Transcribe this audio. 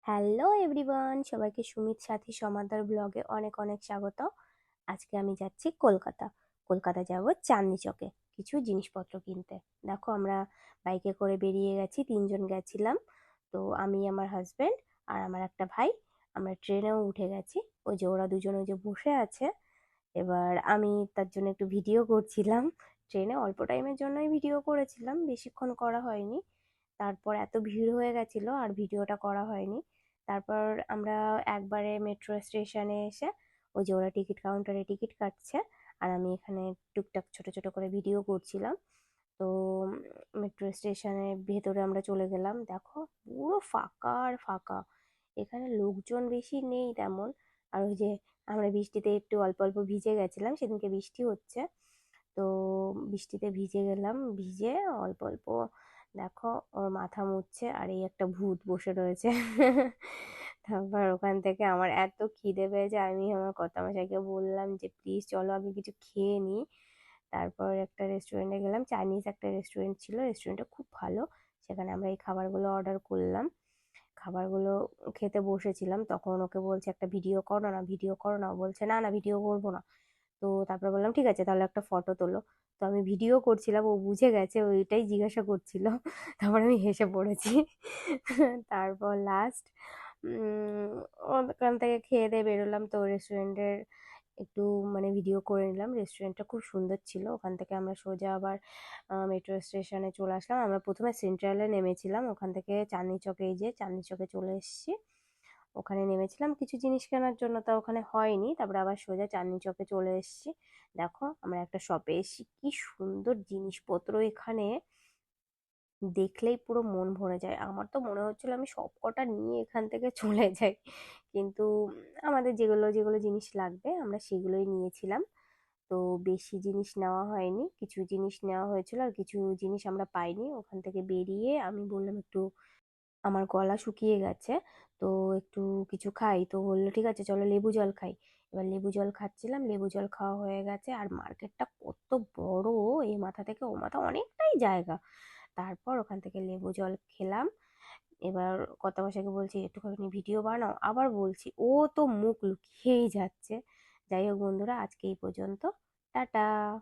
Hello everyone, সবাইকে সুমিত সাথী সমাদার ব্লগে অনেক অনেক স্বাগত। আজকে আমি যাচ্ছি কলকাতা। কলকাতা যাব চাঁদনি চকে কিছু জিনিসপত্র কিনতে। দেখো, আমরা বাইকে করে বেরিয়ে গেছি, তিনজন গেছিলাম। তো আমি, আমার হাজবেন্ড আর আমার একটা ভাই। আমরা ট্রেনেও উঠে গেছি। ওই যে ওরা দুজন ওই যে বসে আছে। এবার আমি তার জন্য একটু ভিডিও করছিলাম। ট্রেনে অল্প টাইমের জন্যই ভিডিও করেছিলাম, বেশিক্ষণ করা হয়নি। তারপর এত ভিড় হয়ে গেছিল আর ভিডিওটা করা হয়নি। তারপর আমরা একবারে মেট্রো স্টেশনে এসে ওই যে ওরা টিকিট কাউন্টারে টিকিট কাটছে আর আমি এখানে টুকটাক ছোট ছোট করে ভিডিও করছিলাম। তো মেট্রো স্টেশনের ভেতরে আমরা চলে গেলাম। দেখো, পুরো ফাঁকা আর ফাঁকা, এখানে লোকজন বেশি নেই তেমন। আর ওই যে আমরা বৃষ্টিতে একটু অল্প অল্প ভিজে গেছিলাম, সেদিনকে বৃষ্টি হচ্ছে। তো বৃষ্টিতে ভিজে গেলাম, ভিজে অল্প অল্প। দেখো, ওর মাথা মুছছে আর এই একটা ভূত বসে রয়েছে। তারপর ওখান থেকে আমার এত খিদে পেয়েছে, আমি আমার কর্তামশাইকে বললাম যে প্লিজ চলো আমি কিছু খেয়ে নিই। তারপর একটা রেস্টুরেন্টে গেলাম, চাইনিজ একটা রেস্টুরেন্ট ছিল, রেস্টুরেন্টটা খুব ভালো। সেখানে আমরা এই খাবারগুলো অর্ডার করলাম। খাবারগুলো খেতে বসেছিলাম, তখন ওকে বলছে একটা ভিডিও করো না, ভিডিও করো না। ও বলছে না না, ভিডিও করবো না। তো তারপরে বললাম ঠিক আছে, তাহলে একটা ফটো তোলো। তো আমি ভিডিও করছিলাম, ও বুঝে গেছে, ওইটাই জিজ্ঞাসা করছিল। তারপর আমি হেসে পড়েছি। তারপর লাস্ট ওখান থেকে খেয়ে দিয়ে বেরোলাম। তো রেস্টুরেন্টের একটু মানে ভিডিও করে নিলাম। রেস্টুরেন্টটা খুব সুন্দর ছিল। ওখান থেকে আমরা সোজা আবার মেট্রো স্টেশনে চলে আসলাম। আমরা প্রথমে সেন্ট্রালে নেমেছিলাম, ওখান থেকে চাঁদনি চকে, এই যে চাঁদনি চকে চলে এসেছি। ওখানে নেমেছিলাম কিছু জিনিস কেনার জন্য, তা ওখানে হয়নি। তারপরে আবার সোজা চাঁদনি চকে চলে এসেছি। দেখো, আমরা একটা শপে এসেছি, কি সুন্দর জিনিসপত্র এখানে, দেখলেই পুরো মন ভরে যায়। আমার তো মনে হচ্ছিল আমি সব কটা নিয়ে এখান থেকে চলে যাই, কিন্তু আমাদের যেগুলো যেগুলো জিনিস লাগবে আমরা সেগুলোই নিয়েছিলাম। তো বেশি জিনিস নেওয়া হয়নি, কিছু জিনিস নেওয়া হয়েছিল আর কিছু জিনিস আমরা পাইনি। ওখান থেকে বেরিয়ে আমি বললাম একটু, আমার গলা শুকিয়ে গেছে, তো একটু কিছু খাই। তো বললো ঠিক আছে চলো লেবু জল খাই। এবার লেবু জল খাচ্ছিলাম, লেবু জল খাওয়া হয়ে গেছে। আর মার্কেটটা কত বড়, এই মাথা থেকে ও মাথা অনেকটাই জায়গা। তারপর ওখান থেকে লেবু জল খেলাম। এবার কথা বসাকে বলছি একটুখানি ভিডিও বানাও, আবার বলছি, ও তো মুখ লুকিয়েই যাচ্ছে। যাই হোক বন্ধুরা, আজকে এই পর্যন্ত। টাটা।